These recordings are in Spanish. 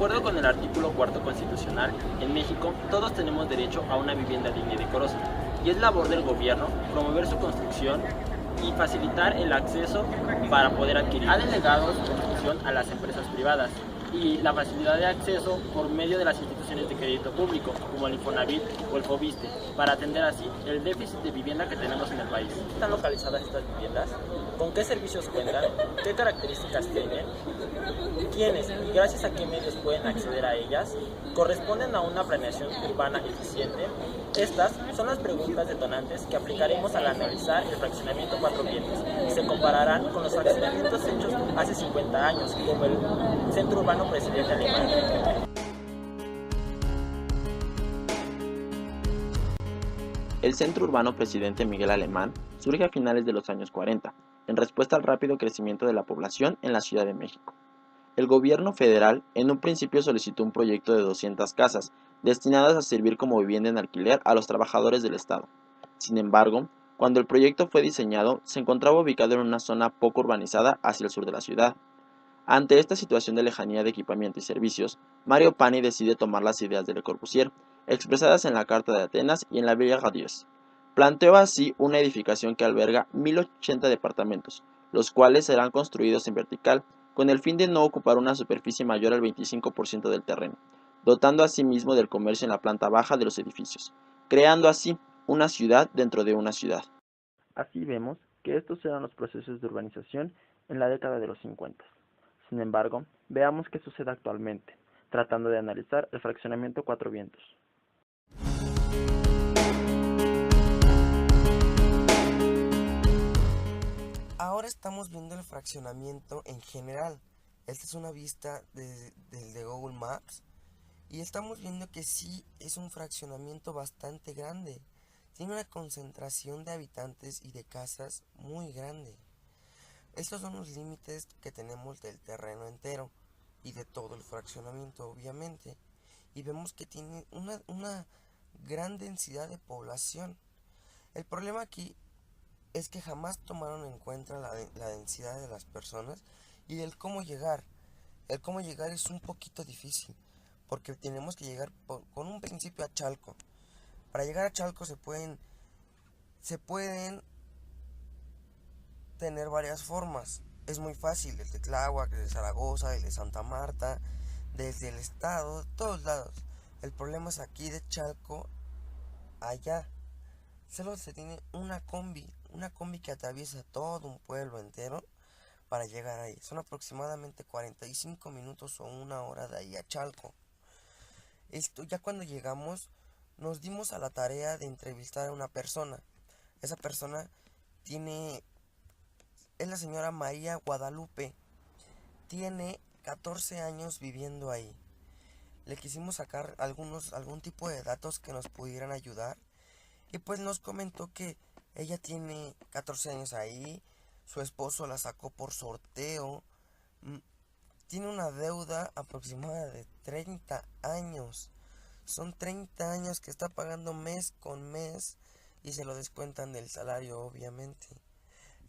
acuerdo con el artículo 4 constitucional, en México todos tenemos derecho a una vivienda digna y decorosa, y es labor del gobierno promover su construcción y facilitar el acceso para poder adquirir. Ha delegado su construcción a las empresas privadas y la facilidad de acceso por medio de las instituciones de crédito público, como el Infonavit o el Fobiste, para atender así el déficit de vivienda que tenemos en el país. ¿Están localizadas estas viviendas? ¿Con qué servicios cuentan? ¿Qué características tienen? ¿Quiénes y gracias a qué medios pueden acceder a ellas? ¿Corresponden a una planeación urbana eficiente? Estas son las preguntas detonantes que aplicaremos al analizar el fraccionamiento Cuatro Vientos y se compararán con los fraccionamientos hechos hace 50 años, como el Centro Urbano Presidente Alemán. El Centro Urbano Presidente Miguel Alemán surge a finales de los años 40, en respuesta al rápido crecimiento de la población en la Ciudad de México. El gobierno federal en un principio solicitó un proyecto de 200 casas, destinadas a servir como vivienda en alquiler a los trabajadores del Estado. Sin embargo, cuando el proyecto fue diseñado, se encontraba ubicado en una zona poco urbanizada hacia el sur de la ciudad. Ante esta situación de lejanía de equipamiento y servicios, Mario Pani decide tomar las ideas de Le Corbusier, expresadas en la Carta de Atenas y en la Villa Radius. Planteó así una edificación que alberga 1080 departamentos, los cuales serán construidos en vertical, con el fin de no ocupar una superficie mayor al 25% del terreno, dotando asimismo del comercio en la planta baja de los edificios, creando así una ciudad dentro de una ciudad. Así vemos que estos eran los procesos de urbanización en la década de los 50. Sin embargo, veamos qué sucede actualmente, tratando de analizar el fraccionamiento Cuatro Vientos. Ahora estamos viendo el fraccionamiento en general. Esta es una vista de Google Maps y estamos viendo que sí es un fraccionamiento bastante grande. Tiene una concentración de habitantes y de casas muy grande. Estos son los límites que tenemos del terreno entero y de todo el fraccionamiento, obviamente. Y vemos que tiene una gran densidad de población. El problema aquí es que jamás tomaron en cuenta la densidad de las personas y del cómo llegar. El cómo llegar es un poquito difícil, porque tenemos que llegar con un principio a Chalco. Para llegar a Chalco se pueden tener varias formas. Es muy fácil, desde Tláhuac, desde Zaragoza, desde Santa Marta, desde el estado, de todos lados. El problema es aquí de Chalco, allá. Solo se tiene una combi que atraviesa todo un pueblo entero para llegar ahí. Son aproximadamente 45 minutos o una hora de ahí a Chalco. Ya cuando llegamos, nos dimos a la tarea de entrevistar a una persona. Esa persona es la señora María Guadalupe. Tiene 14 años viviendo ahí. Le quisimos sacar algún tipo de datos que nos pudieran ayudar. Y pues nos comentó que ella tiene 14 años ahí, su esposo la sacó por sorteo, tiene una deuda aproximada de 30 años. Son 30 años que está pagando mes con mes y se lo descuentan del salario, obviamente.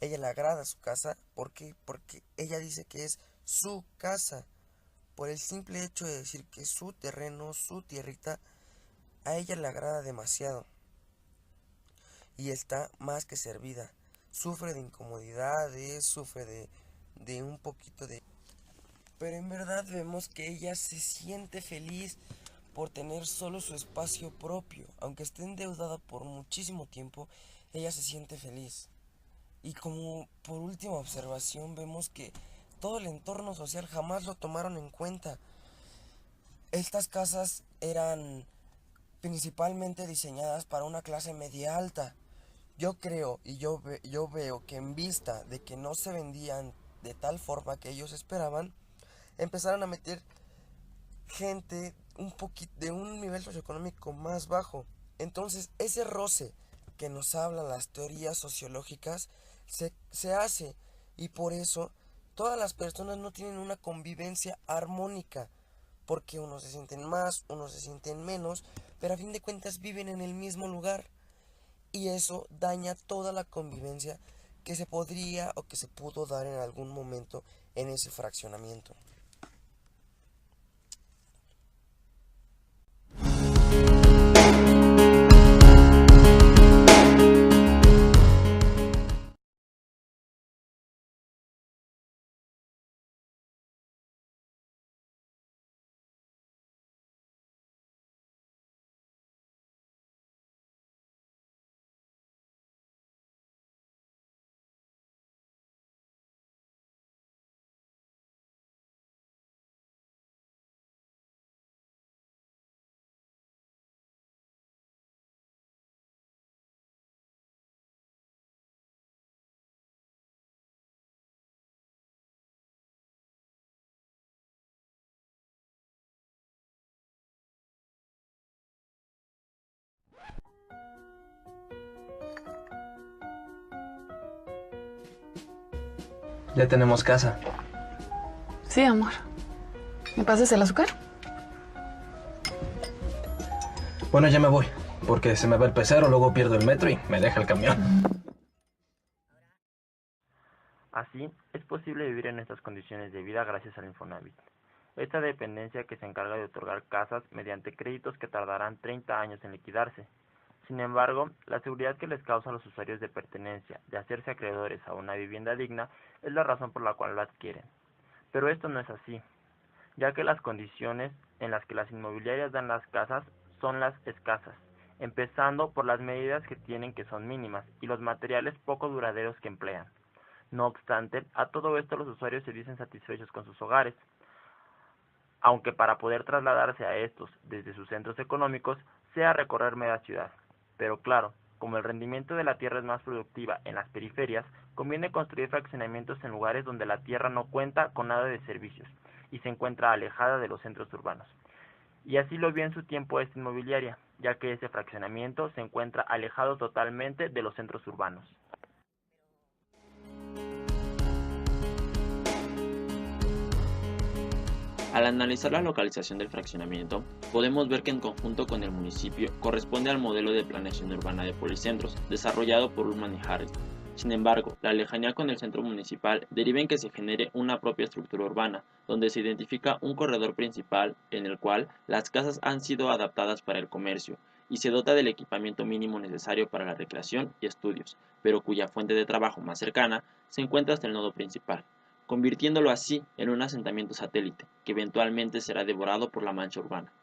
Ella le agrada su casa, ¿por qué? Porque ella dice que es su casa. Por el simple hecho de decir que es su terreno, su tierrita, a ella le agrada demasiado. Y está más que servida. Sufre de incomodidades, sufre de un poquito de... Pero en verdad vemos que ella se siente feliz por tener solo su espacio propio. Aunque esté endeudada por muchísimo tiempo, ella se siente feliz. Y como por última observación vemos que todo el entorno social jamás lo tomaron en cuenta. Estas casas eran principalmente diseñadas para una clase media alta. Yo creo y yo veo que en vista de que no se vendían de tal forma que ellos esperaban, empezaron a meter gente de un nivel socioeconómico más bajo. Entonces ese roce que nos hablan las teorías sociológicas se hace, y por eso todas las personas no tienen una convivencia armónica, porque unos se sienten más, unos se sienten menos, pero a fin de cuentas viven en el mismo lugar. Y eso daña toda la convivencia que se podría o que se pudo dar en algún momento en ese fraccionamiento. Ya tenemos casa. Sí, amor. ¿Me pasas el azúcar? Bueno, ya me voy, porque se me va el pecero, luego pierdo el metro y me deja el camión. Así, es posible vivir en estas condiciones de vida gracias al Infonavit. Esta dependencia que se encarga de otorgar casas mediante créditos que tardarán 30 años en liquidarse. Sin embargo, la seguridad que les causa a los usuarios de pertenencia de hacerse acreedores a una vivienda digna es la razón por la cual la adquieren. Pero esto no es así, ya que las condiciones en las que las inmobiliarias dan las casas son las escasas, empezando por las medidas que tienen que son mínimas y los materiales poco duraderos que emplean. No obstante, a todo esto los usuarios se dicen satisfechos con sus hogares, aunque para poder trasladarse a estos desde sus centros económicos sea recorrer media ciudad. Pero claro, como el rendimiento de la tierra es más productiva en las periferias, conviene construir fraccionamientos en lugares donde la tierra no cuenta con nada de servicios y se encuentra alejada de los centros urbanos. Y así lo vio en su tiempo esta inmobiliaria, ya que ese fraccionamiento se encuentra alejado totalmente de los centros urbanos. Al analizar la localización del fraccionamiento, podemos ver que en conjunto con el municipio corresponde al modelo de planeación urbana de policentros desarrollado por Ullman y Harris. Sin embargo, la lejanía con el centro municipal deriva en que se genere una propia estructura urbana, donde se identifica un corredor principal en el cual las casas han sido adaptadas para el comercio y se dota del equipamiento mínimo necesario para la recreación y estudios, pero cuya fuente de trabajo más cercana se encuentra hasta el nodo principal, convirtiéndolo así en un asentamiento satélite, que eventualmente será devorado por la mancha urbana.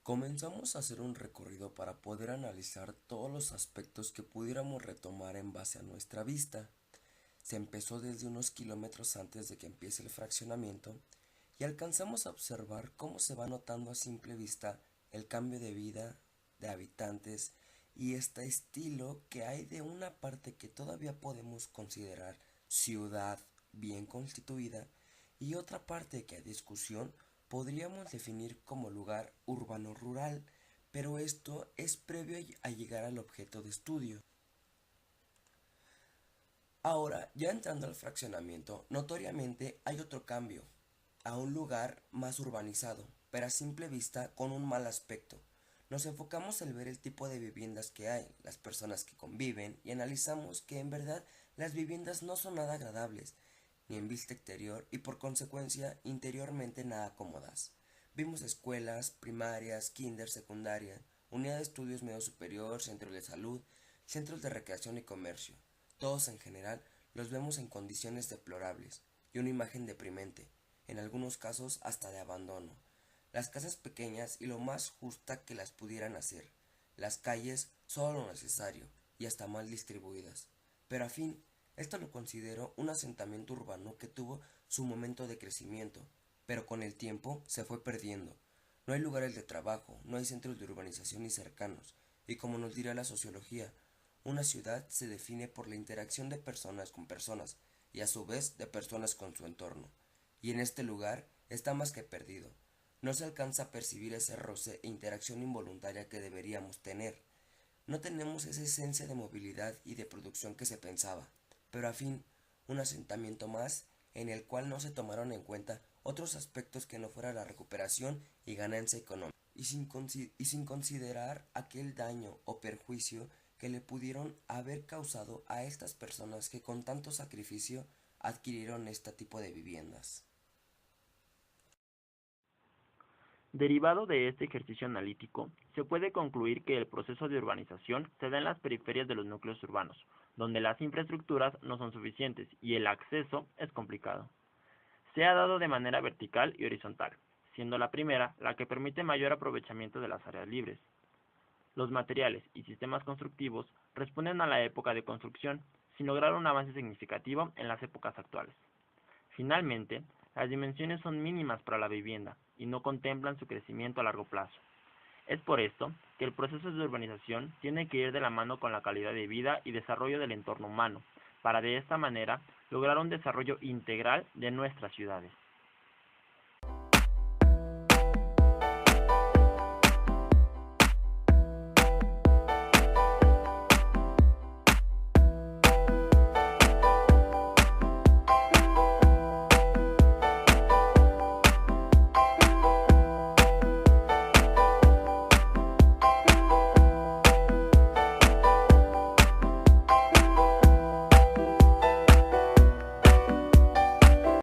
Comenzamos a hacer un recorrido para poder analizar todos los aspectos que pudiéramos retomar en base a nuestra vista. Se empezó desde unos kilómetros antes de que empiece el fraccionamiento y alcanzamos a observar cómo se va notando a simple vista el cambio de vida de habitantes y este estilo que hay de una parte que todavía podemos considerar ciudad bien constituida y otra parte que a discusión podríamos definir como lugar urbano-rural, pero esto es previo a llegar al objeto de estudio. Ahora, ya entrando al fraccionamiento, notoriamente hay otro cambio, a un lugar más urbanizado, pero a simple vista con un mal aspecto. Nos enfocamos en ver el tipo de viviendas que hay, las personas que conviven y analizamos que en verdad las viviendas no son nada agradables, ni en vista exterior y por consecuencia interiormente nada cómodas. Vimos escuelas, primarias, kinder, secundaria, unidad de estudios medio superior, centros de salud, centros de recreación y comercio. Todos en general los vemos en condiciones deplorables y una imagen deprimente, en algunos casos hasta de abandono. Las casas pequeñas y lo más justa que las pudieran hacer. Las calles solo lo necesario y hasta mal distribuidas. Pero a fin, esto lo considero un asentamiento urbano que tuvo su momento de crecimiento, pero con el tiempo se fue perdiendo. No hay lugares de trabajo, no hay centros de urbanización ni cercanos, y como nos dirá la sociología, una ciudad se define por la interacción de personas con personas, y a su vez de personas con su entorno. Y en este lugar está más que perdido. No se alcanza a percibir ese roce e interacción involuntaria que deberíamos tener. No tenemos esa esencia de movilidad y de producción que se pensaba, pero a fin, un asentamiento más en el cual no se tomaron en cuenta otros aspectos que no fuera la recuperación y ganancia económica, y sin considerar aquel daño o perjuicio que le pudieron haber causado a estas personas que con tanto sacrificio adquirieron este tipo de viviendas. Derivado de este ejercicio analítico, se puede concluir que el proceso de urbanización se da en las periferias de los núcleos urbanos, donde las infraestructuras no son suficientes y el acceso es complicado. Se ha dado de manera vertical y horizontal, siendo la primera la que permite mayor aprovechamiento de las áreas libres. Los materiales y sistemas constructivos responden a la época de construcción, sin lograr un avance significativo en las épocas actuales. Finalmente, las dimensiones son mínimas para la vivienda y no contemplan su crecimiento a largo plazo. Es por esto que el proceso de urbanización tiene que ir de la mano con la calidad de vida y desarrollo del entorno humano, para de esta manera lograr un desarrollo integral de nuestras ciudades.